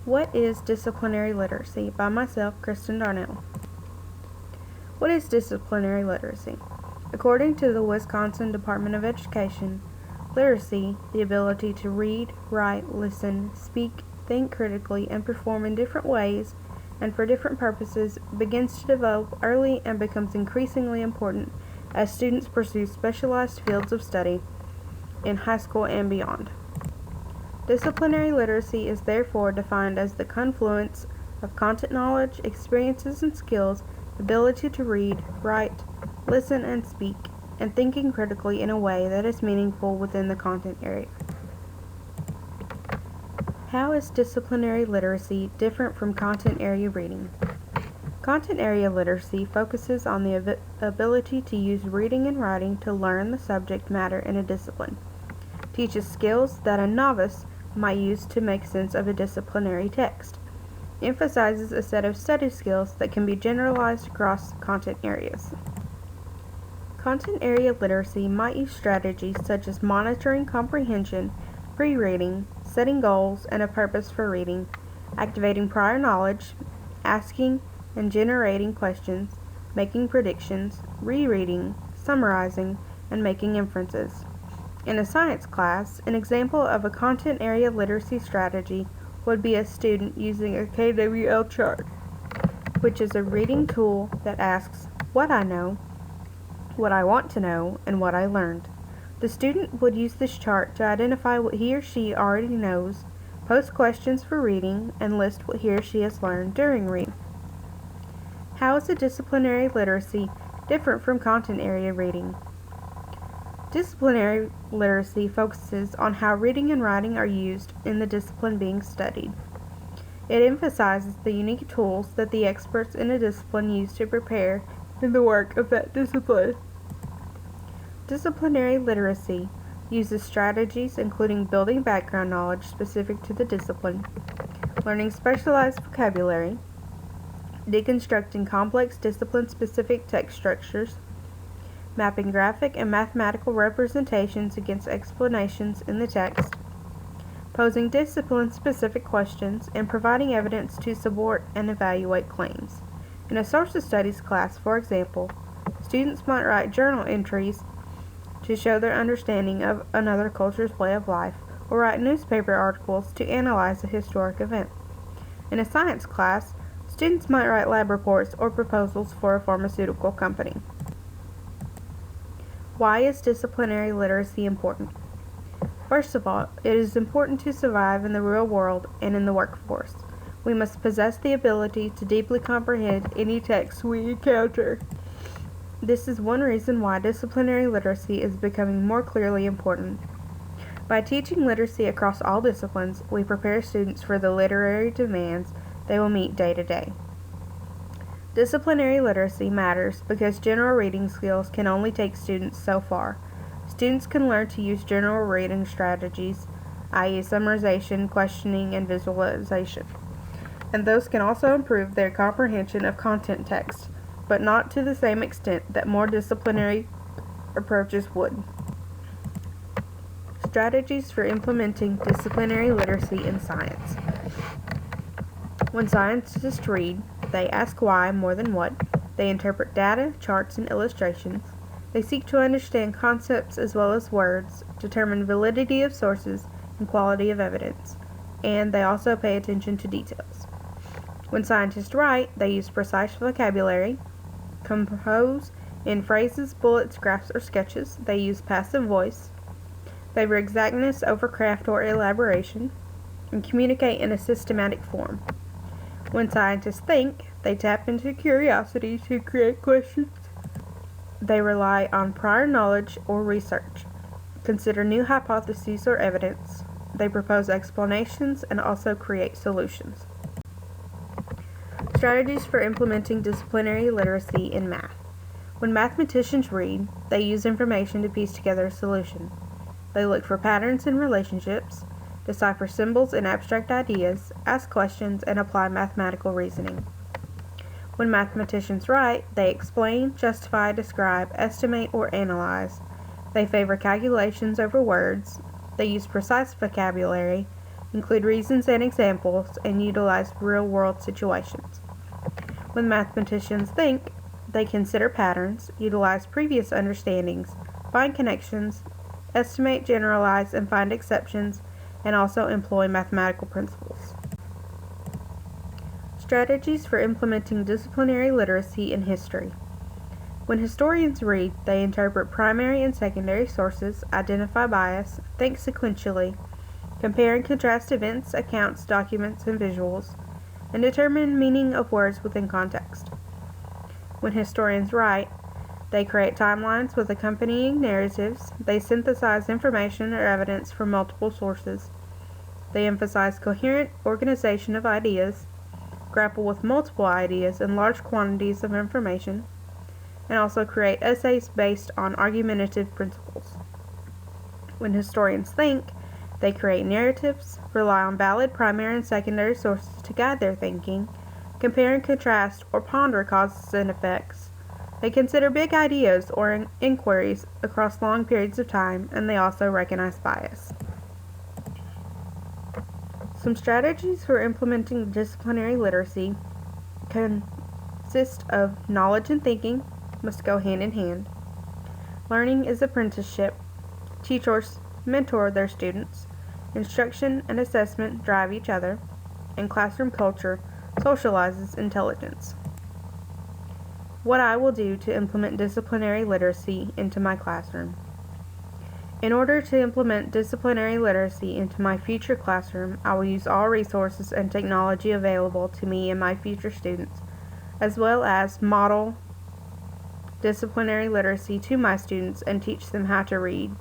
What is disciplinary literacy? By myself, Kristen Darnell. What is disciplinary literacy? According to the Wisconsin Department of Education, literacy, the ability to read, write, listen, speak, think critically, and perform in different ways and for different purposes, begins to develop early and becomes increasingly important as students pursue specialized fields of study in high school and beyond. Disciplinary literacy is therefore defined as the confluence of content knowledge, experiences and skills, ability to read, write, listen and speak, and thinking critically in a way that is meaningful within the content area. How is disciplinary literacy different from content area reading? Content area literacy focuses on the ability to use reading and writing to learn the subject matter in a discipline, teaches skills that a novice might use to make sense of a disciplinary text, emphasizes a set of study skills that can be generalized across content areas. Content area literacy might use strategies such as monitoring comprehension, pre-reading, setting goals and a purpose for reading, activating prior knowledge, asking and generating questions, making predictions, rereading, summarizing, and making inferences. In a science class, an example of a content area literacy strategy would be a student using a KWL chart, which is a reading tool that asks what I know, what I want to know, and what I learned. The student would use this chart to identify what he or she already knows, post questions for reading, and list what he or she has learned during reading. How is a disciplinary literacy different from content area reading? Disciplinary literacy focuses on how reading and writing are used in the discipline being studied. It emphasizes the unique tools that the experts in a discipline use to prepare in the work of that discipline. Disciplinary literacy uses strategies including building background knowledge specific to the discipline, learning specialized vocabulary, deconstructing complex discipline-specific text structures, mapping graphic and mathematical representations against explanations in the text, posing discipline-specific questions, and providing evidence to support and evaluate claims. In a social studies class, for example, students might write journal entries to show their understanding of another culture's way of life, or write newspaper articles to analyze a historic event. In a science class, students might write lab reports or proposals for a pharmaceutical company. Why is disciplinary literacy important? First of all, it is important to survive in the real world and in the workforce. We must possess the ability to deeply comprehend any text we encounter. This is one reason why disciplinary literacy is becoming more clearly important. By teaching literacy across all disciplines, we prepare students for the literary demands they will meet day to day. Disciplinary literacy matters because general reading skills can only take students so far. Students can learn to use general reading strategies, i.e. summarization, questioning, and visualization. And those can also improve their comprehension of content text, but not to the same extent that more disciplinary approaches would. Strategies for implementing disciplinary literacy in science. When scientists read, they ask why more than what. They interpret data, charts, and illustrations. They seek to understand concepts as well as words, determine validity of sources and quality of evidence, and they also pay attention to details. When scientists write, they use precise vocabulary, compose in phrases, bullets, graphs, or sketches. They use passive voice, favor exactness over craft or elaboration, and communicate in a systematic form. When scientists think, they tap into curiosity to create questions. They rely on prior knowledge or research, consider new hypotheses or evidence. They propose explanations and also create solutions. Strategies for implementing disciplinary literacy in math. When mathematicians read, they use information to piece together a solution. They look for patterns and relationships, decipher symbols and abstract ideas, ask questions, and apply mathematical reasoning. When mathematicians write, they explain, justify, describe, estimate, or analyze. They favor calculations over words. They use precise vocabulary, include reasons and examples, and utilize real-world situations. When mathematicians think, they consider patterns, utilize previous understandings, find connections, estimate, generalize, and find exceptions, and also employ mathematical principles. Strategies for implementing disciplinary literacy in history. When historians read, they interpret primary and secondary sources, identify bias, think sequentially, compare and contrast events, accounts, documents, and visuals, and determine meaning of words within context. When historians write, they create timelines with accompanying narratives, they synthesize information or evidence from multiple sources, they emphasize coherent organization of ideas, grapple with multiple ideas and large quantities of information, and also create essays based on argumentative principles. When historians think, they create narratives, rely on valid primary and secondary sources to guide their thinking, compare and contrast or ponder causes and effects. They consider big ideas or inquiries across long periods of time, and they also recognize bias. Some strategies for implementing disciplinary literacy consist of knowledge and thinking must go hand in hand. Learning is apprenticeship. Teachers mentor their students. Instruction and assessment drive each other. And classroom culture socializes intelligence. What I will do to implement disciplinary literacy into my classroom. In order to implement disciplinary literacy into my future classroom, I will use all resources and technology available to me and my future students, as well as model disciplinary literacy to my students and teach them how to read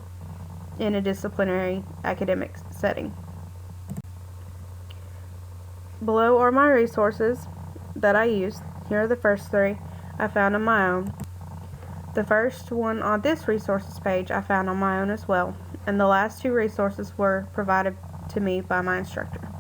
in a disciplinary academic setting. Below are my resources that I used. Here are the first three I found on my own. The first one on this resources page I found on my own as well, and the last two resources were provided to me by my instructor.